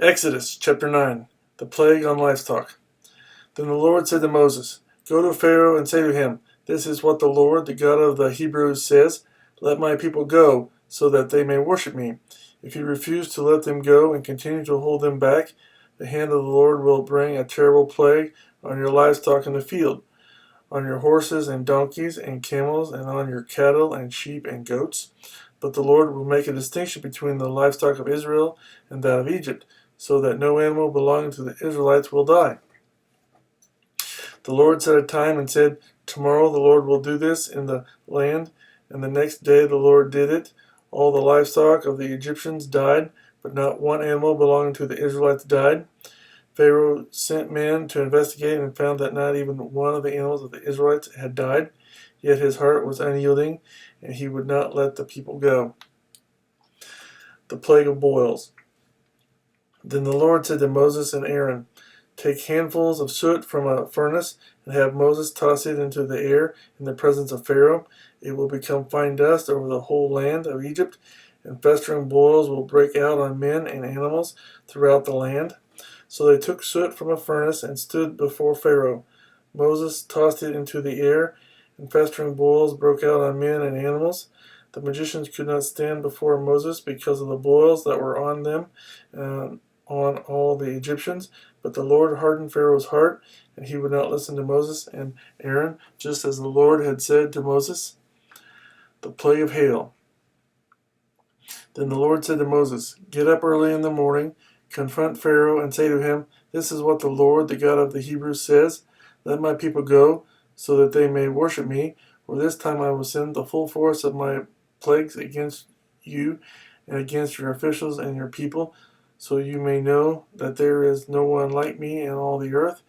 Exodus chapter 9. The plague on livestock. Then the Lord said to Moses, Go to Pharaoh and say to him, This is what the Lord, the God of the Hebrews, says, Let my people go, so that they may worship me. If you refuse to let them go and continue to hold them back, the hand of the Lord will bring a terrible plague on your livestock in the field, on your horses and donkeys and camels, and on your cattle and sheep and goats. But the Lord will make a distinction between the livestock of Israel and that of Egypt, so that no animal belonging to the Israelites will die. The Lord set a time and said, Tomorrow the Lord will do this in the land, and the next day the Lord did it. All the livestock of the Egyptians died, but not one animal belonging to the Israelites died. Pharaoh sent men to investigate and found that not even one of the animals of the Israelites had died. Yet his heart was unyielding, and he would not let the people go. The plague of boils. Then the Lord said to Moses and Aaron, Take handfuls of soot from a furnace and have Moses toss it into the air in the presence of Pharaoh. It will become fine dust over the whole land of Egypt, and festering boils will break out on men and animals throughout the land. So they took soot from a furnace and stood before Pharaoh. Moses tossed it into the air, and festering boils broke out on men and animals. The magicians could not stand before Moses because of the boils that were on them and on all the Egyptians. But the Lord hardened Pharaoh's heart, and he would not listen to Moses and Aaron, just as the Lord had said to Moses. The plague of hail. Then the Lord said to Moses, Get up early in the morning, confront Pharaoh, and say to him, This is what the Lord, the God of the Hebrews, says, Let my people go, so that they may worship me, for this time I will send the full force of my plagues against you and against your officials and your people, so you may know that there is no one like me in all the earth.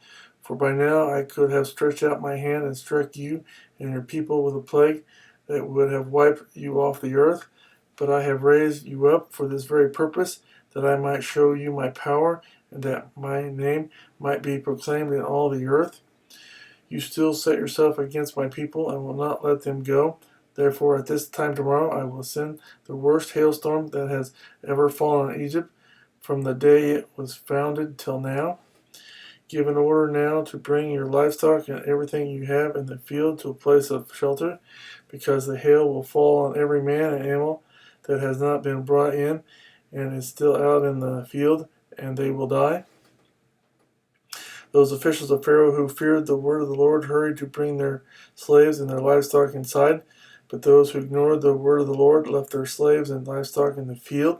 For by now I could have stretched out my hand and struck you and your people with a plague that would have wiped you off the earth. But I have raised you up for this very purpose, that I might show you my power, and that my name might be proclaimed in all the earth. You still set yourself against my people and will not let them go. Therefore at this time tomorrow I will send the worst hailstorm that has ever fallen on Egypt, from the day it was founded till now. Give an order now to bring your livestock and everything you have in the field to a place of shelter, because the hail will fall on every man and animal that has not been brought in and is still out in the field, and they will die. Those officials of Pharaoh who feared the word of the Lord hurried to bring their slaves and their livestock inside, but those who ignored the word of the Lord left their slaves and livestock in the field.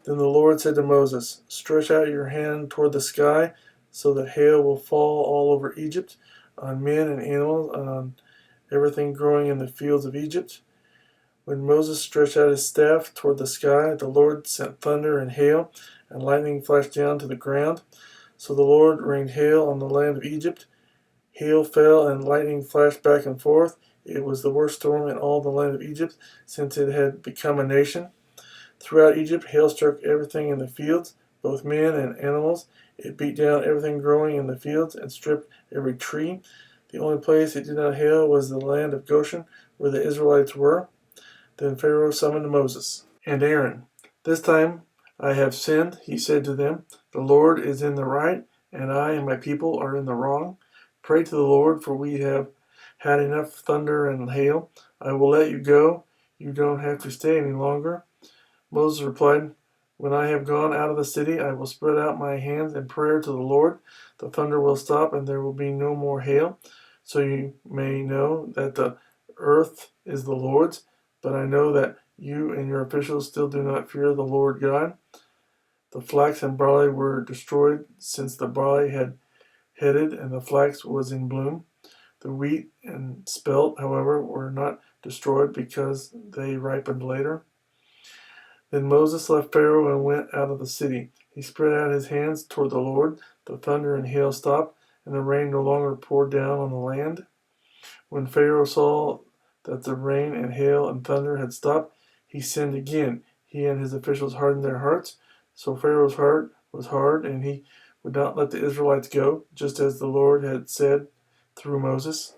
Then the Lord said to Moses, Stretch out your hand toward the sky, so that hail will fall all over Egypt, on men and animals, and on everything growing in the fields of Egypt. When Moses stretched out his staff toward the sky, the Lord sent thunder and hail, and lightning flashed down to the ground. So the Lord rained hail on the land of Egypt. Hail fell and lightning flashed back and forth. It was the worst storm in all the land of Egypt since it had become a nation. Throughout Egypt, hail struck everything in the fields, both men and animals. It beat down everything growing in the fields and stripped every tree. The only place it did not hail was the land of Goshen, where the Israelites were. Then Pharaoh summoned Moses and Aaron. This time I have sinned, he said to them. The Lord is in the right, and I and my people are in the wrong. Pray to the Lord, for we have had enough thunder and hail. I will let you go. You don't have to stay any longer. Moses replied, When I have gone out of the city, I will spread out my hands in prayer to the Lord. The thunder will stop, and there will be no more hail, so you may know that the earth is the Lord's. But I know that you and your officials still do not fear the Lord God. The flax and barley were destroyed, since the barley had headed and the flax was in bloom. The wheat and spelt, however, were not destroyed because they ripened later. Then Moses left Pharaoh and went out of the city. He spread out his hands toward the Lord. The thunder and hail stopped, and the rain no longer poured down on the land. When Pharaoh saw that the rain and hail and thunder had stopped, he sinned again. He and his officials hardened their hearts. So Pharaoh's heart was hard, and he would not let the Israelites go, just as the Lord had said through Moses.